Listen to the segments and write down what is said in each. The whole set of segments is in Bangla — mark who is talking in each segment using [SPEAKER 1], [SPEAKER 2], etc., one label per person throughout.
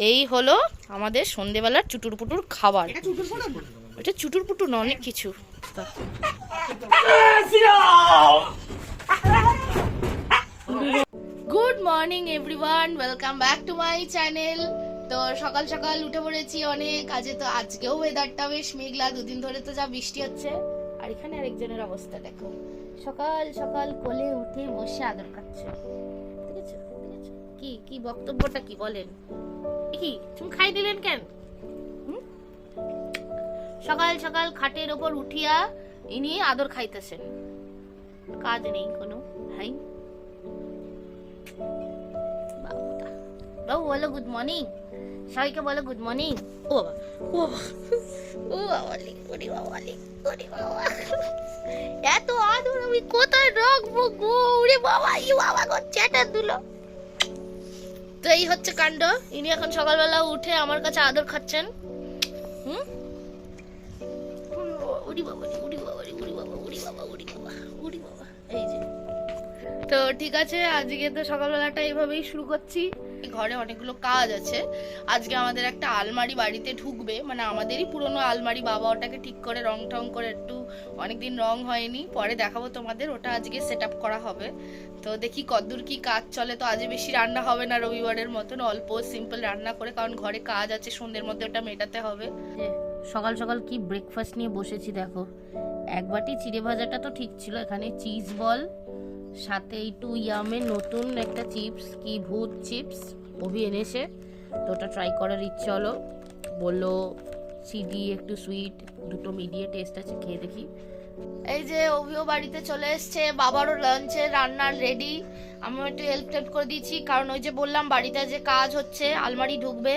[SPEAKER 1] এই হলো আমাদের সন্ধেবেলার চুটুর পুটুর খাবার। এটা চুটুর পুটুর না, অনেক কিছু। Good morning everyone, welcome back to my channel. তো সকাল সকাল উঠে পড়েছি অনেক। আজকেও ওয়েদারটা বেশ মেঘলা, দুদিন ধরে তো যা বৃষ্টি হচ্ছে। আর এখানে আরেকজনের অবস্থা দেখো, সকাল সকাল কোলে উঠে বসে আদর খাচ্ছে। দেখেছো দেখেছো কি কি বক্তব্যটা কি বলেন? কি তুমি খাই দিলেন কেন? সকাল সকাল খাটের ওপর উঠিয়া ইনি আদর খাইতেছেন, কাজ নেই কোনো। হাই বাবু, বলো গুড মর্নিং, সবাইকে বলো গুড মর্নিং। ও বাবা, ও বাবা, ও বাবালি, ওরে বাবালি, ওরে বাবা, এত আদর আমি কোথায় রাখবো গো? ওরে বাবা, ই বাবা গো, চ্যাটা দুলো। তো এই হচ্ছে কাণ্ড। ইনি এখন সকালবেলা উঠে আমার কাছে আদর খাচ্ছেন। উড়ি বাবা, উড়ি বাবা, উড়ি বাবা, উড়ি বাবা, উড়ি বাবা, উড়ি বাবা। এই যে, তো ঠিক আছে, আজকে তো সকালবেলাটা এইভাবেই শুরু করছি। ঘরে অনেকগুলো কাজ আছে। আজকে আমাদের একটা আলমারি বাড়িতে ঢুকবে, মানে আমাদেরই পুরনো আলমারি। বাবা ওটাকে ঠিক করে রং টং করে, একটু অনেকদিন রং হয়নি, পরে দেখাবো তোমাদের। ওটা আজকে সেট আপ করা হবে। তো দেখি কতদূর কি কাজ চলে। তো আজ বেশি রান্না হবে না, রবিবারের মতন অল্প সিম্পল রান্না করে, কারণ ঘরে কাজ আছে, সন্ধ্যের মধ্যে ওটা মেটাতে হবে। সকাল সকাল কি ব্রেকফাস্ট নিয়ে বসেছি দেখো। এক বাটি চিড়ে ভাজাটা তো ঠিক ছিল, এখানে চিজ বল, সাথে একটু ইয়ামের নতুন একটা চিপস, কি ভূত চিপস অভি এনেছে, তো ওটা ট্রাই করার ইচ্ছে হলো। বললো চিনি একটু সুইট, দুটো মিডিয়ে টেস্ট আছে, খেয়ে দেখি। এই যে অভিও বাড়িতে চলে এসছে, বাবারও লাঞ্চে রান্নার রেডি। আমি একটু হেল্প করে দিচ্ছি, কারণ ওই যে বললাম বাড়িতে যে কাজ হচ্ছে, আলমারি ঢুকবে।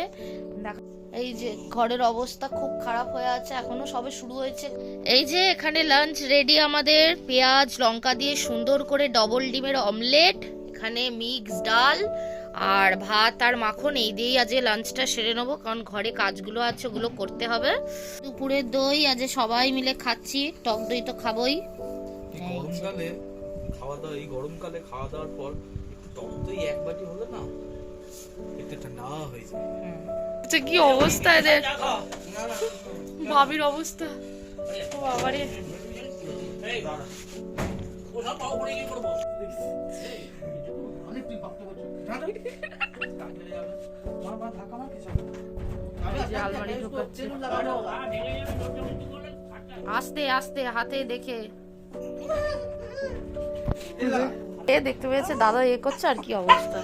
[SPEAKER 1] এই যে ঘরের অবস্থা খুব খারাপ হয়ে আছে, এখনো সবে শুরু হয়েছে। এই যে এখানে লাঞ্চ রেডি আমাদের, পেঁয়াজ লঙ্কা দিয়ে সুন্দর করে ডবল ডিমের অমলেট, এখানে মিক্স ডাল আর ভাত আর মাখন। এই দিয়েই আজ লাঞ্চটা সেরে নেবো, কারণ ঘরে কাজগুলো আছে, ওগুলো করতে হবে। দুপুরের দই আজ সবাই মিলে খাচ্ছি, টক দই তো খাবোই।
[SPEAKER 2] গরমকালে খাওয়া দাওয়া, এই গরমকালে খাওয়া দাওয়ার পর একটু টক দই এক বাটি হলে না একটু ঠান্ডা হয়ে যায়।
[SPEAKER 1] কি অবস্থা এদের, ভাবির অবস্থা, বাবারে। আস্তে আস্তে হাতে দেখে দেখতে পেয়েছে দাদা এ করছে, আর কি অবস্থা।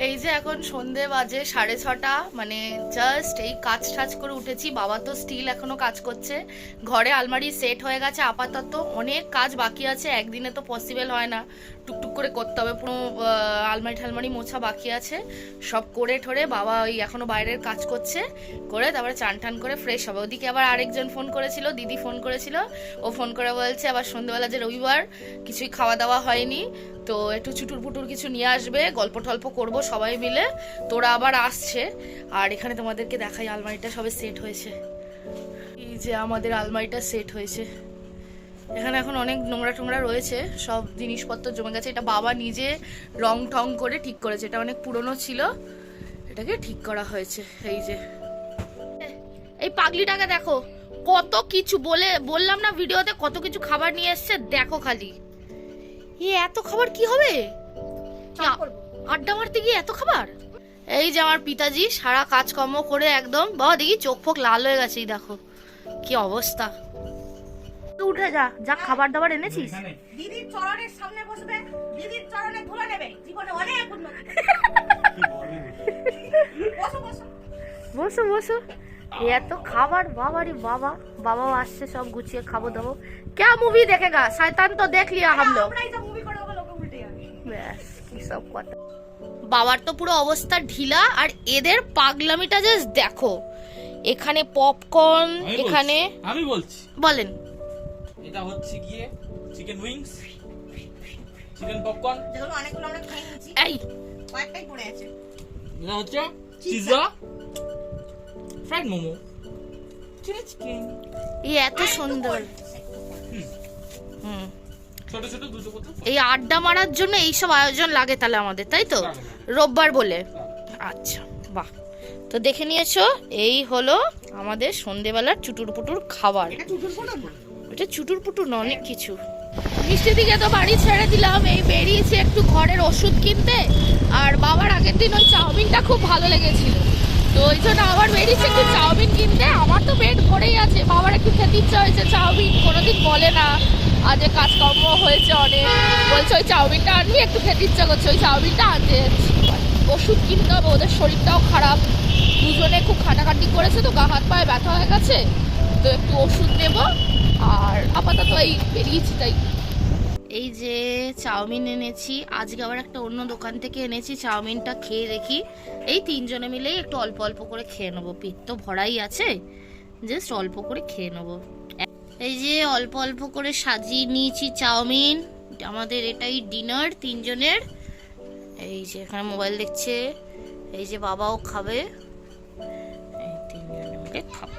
[SPEAKER 1] এই যে এখন সন্ধে বাজে 6:30, মানে জাস্ট এই কাজ টাজ করে উঠেছি। বাবা তো স্টিল এখনো কাজ করছে। ঘরে আলমারি সেট হয়ে গেছে আপাতত, অনেক কাজ বাকি আছে, একদিনে তো পসিবল হয় না, টুকটুক করে করতে হবে। পুরো আলমারি ঠালমারি মোছা বাকি আছে, সব করে ঠরে বাবা ওই এখনো বাইরের কাজ করছে, করে তারপরে চান টান করে ফ্রেশ হবে। ওদিকে আবার আরেকজন ফোন করেছিল, দিদি ফোন করেছিল, ও ফোন করে বলছে আবার সন্ধ্যেবেলা যে রবিবার কিছুই খাওয়া দাওয়া হয়নি, তো একটু চুটুর পুটুর কিছু নিয়ে আসবে, গল্প টল্প করবো সবাই মিলে। তোরা আবার আসছে। আর এখানে তোমাদেরকে দেখাই, আলমারিটা সবে সেট হয়েছে। এই যে আমাদের আলমারিটা সেট হয়েছে। এখানে এখন অনেক নোংরা টোংরা রয়েছে, সব জিনিসপত্র জমে গেছে। এটা বাবা নিজে রং টং করে ঠিক করেছে, এটা অনেক পুরনো ছিল, এটাকে ঠিক করা হয়েছে। এই যে এই পাগলিটাকে দেখো, কত কিছু বললাম না ভিডিওতে, কত কিছু খাবার নিয়ে এসছে, দেখো খালি। এত খাবার কি হবে, আড্ডা মারতে গিয়ে এত খাবার। এই যে আমার পিতাজি সারা কাজকর্ম করে একদম, বাবা দেখি চোখ ফোক লাল হয়ে গেছে, দেখো কি অবস্থা। উঠে যা, যা খাবার দাবার এনেছিস।
[SPEAKER 3] দিদির চরণের সামনে বসবে, দিদির চরণে ধুলো নেবে, জীবনে অনেক উন্নতি। বসো বসো
[SPEAKER 1] বসো বসো। এত খাবার, বাবারে বাবা। বাবাও আসছে, সব গুছিয়ে খাবো দাবো। क्या मूवी देखेगा, शैतान तो देख लिया हम लोग। ব্যাস কি সব কথা। বাবার তো পুরো অবস্থা ঢিলা, আর এদের পাগলামিটা জাস্ট দেখো। এখানে পপকর্ন, এখানে
[SPEAKER 2] আমি বলছি,
[SPEAKER 1] বলেন।
[SPEAKER 2] এটা হচ্ছে গিয়ে চিকেন উইংস, চিকেন পপকর্ন,
[SPEAKER 3] যেগুলো অনেকগুলো আমরা খেয়ে নিয়েছি,
[SPEAKER 1] এই
[SPEAKER 3] কয়েকটাই পড়ে আছে।
[SPEAKER 2] এটা হচ্ছে pizza, fried momo, chilli chicken.
[SPEAKER 1] এই এত সুন্দর।
[SPEAKER 2] ছোট ছোট দুটো বোতল
[SPEAKER 1] এই আড্ডা মারার জন্য এইসব আয়োজন লাগে তাহলে আমাদের, তাই তো?
[SPEAKER 2] লাগে, লাগে।
[SPEAKER 1] রোববার বলে। আচ্ছা, বাহ। তো দেখে নিয়েছো, এই হলো আমাদের সন্ধেবেলার চুটুর পুটুর খাবার। এটা চুটুর পুটুর না, অনেক কিছু। মিষ্টি দিকে তো বাড়ি ছেড়ে দিলাম, এই বেরিয়েছি একটু ঘরের ওষুধ কিনতে। আর বাবার আগের দিন ওই চাউমিনটা খুব ভালো লেগেছিল, তো ওই জন্য আবার বেরিয়েছি একটু চাউমিন কিনতে। আমার তো পেট ভরেই আছে, বাবার একটু খেতে ইচ্ছা হয়েছে চাউমিন। কোনোদিন বলে না, আজ কাজকর্ম হয়েছে অনেক, বলছে ওই চাউমিনটা আনবি, একটু খেতে ইচ্ছা করছে, ওই চাউমিনটা আনতে যাচ্ছি। ওষুধ কিনতে হবে, ওদের শরীরটাও খারাপ, দুজনে খুব খাটাখাটি করেছে, তো গা হাত পায়ে ব্যথা হয়ে গেছে, তো একটু ওষুধ নেব। আর আপাতত এই বেরিয়েছি তাই। এই যে চাউমিন এনেছি, আজকে আবার একটা অন্য দোকান থেকে এনেছি। চাউমিনটা খেয়ে দেখি, এই তিনজনে মিলেই একটু অল্প অল্প করে খেয়ে নেবো, পেট তো ভরাই আছে, জাস্ট অল্প করে খেয়ে নেবো। এই যে অল্প অল্প করে সাজিয়ে নিয়েছি চাউমিন, আমাদের এটাই ডিনার তিনজনের। এই যে এখানে মোবাইল দেখছে, এই যে বাবাও খাবে, এই তিনজনে মিলে খাবো।